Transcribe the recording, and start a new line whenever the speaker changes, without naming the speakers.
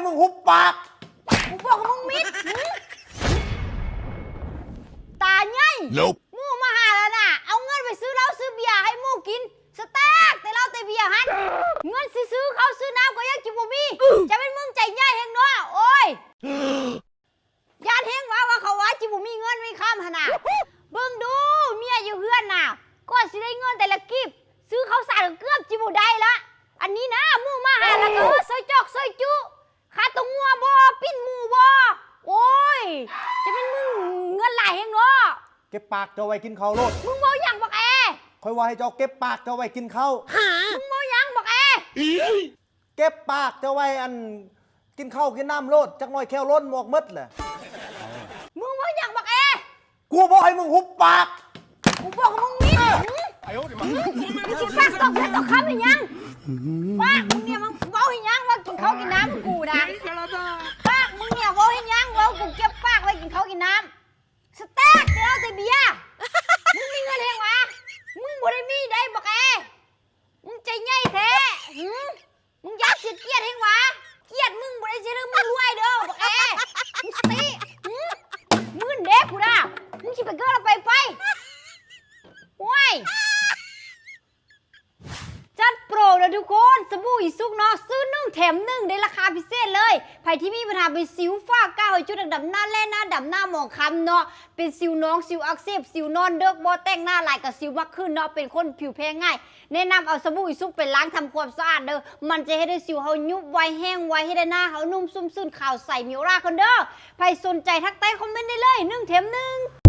มึงหุบปาก
กูบอกกับมึงมิดตาใหญ่
Nope
มู่มาหาแล้วน่ะเอาเงินไปซื้อเหล้าซื้อเบียร์ให้มู่กินสแต็กแต่เหล้าแต่เบียร์ฮันเงินซื้อเขาซื้อน้ำก็ยังจิบบ่มีจะเป็นมึงใจใหญ่แห่งน้อโอ้ยยานแห่งว่าเขาว่าจิบบ่มีเงินไม่ข้ามหนาเบิ่งดูเมียอยู่เฮือนน่ะก่อนสิได้เงินแต่ละกีบซื้อข้าวสารเกือบจิบบ่ได้ละอันนี้นะมู่มาหาแล้วก็ซอยจอกซอยจุคาตงงัวบ่ปิ้นหมูบ่โอ้ยจะเป็นมึงเงินหลายแห่งน้อ
เก็บปากเจ้าไว้กินข้าวโลด
มึงเมาอย่างบอก
คอยว่าให้เจ้าเก็บปากเจ้าไว้กินข้าว
มึงเมาอย่างบอก
เก็บปากเจ้าไว้อันกินข้าวกินน้ำโลดจักหน่อยแค่ล้นหมอกมืดแหละ
มึงเมาอย่างบอก
กูบอกให้มึงหุบปาก
กูบอกมึงนี่ชิปากตกแค่ตกข้ามให้ยังปากมึงเนี่ยมึงเมาให้ยังว่ากินข้าวกินน้ำกูนะปากมึงเนี่ยเมาให้ยังว่ากูเก็บปากไว้กินข้าวกินน้ำสเต็กเดี๋ยวแต่เบียร์มึงมีเงินเองวะมึงบ่ได้มีได้บอกมึงใจใหญ่แท้มึงอยากเสียเกียรติเองวะเกียรติมึงบ่ได้เสียเรื่องมึงรวยเด้อบอกมึงสติมึงเด็กกูนะมึงชิไปเกิดเราไปว้ายจัดโปรนะทุกคนสบู่อีซุกเนาะซื้อ1 แถม 1ได้ราคาพิเศษเลยใครที่มีปัญหาเป็นสิวฝ้าก้าวให้จุดดำหน้าแล่หน้าดำหน้าหมองคล้ำเนาะเป็นสิวน้องสิวอักเสบสิวนอนเดิกบ่แต่งหน้าลายกับสิวมากขึ้นเนาะเป็นคนผิวแพ้ง่ายแนะนำเอาสบู่อีซุกไปล้างทำความสะอาดเด้อมันจะให้ได้สิวเฮายุบไวแห้งไวให้ได้หน้าเฮานุ่มซุ่มซื่นขาวใสมีออร่าคนเด้อใครสนใจทักใต้คอมเมนต์ได้เลย1 แถม 1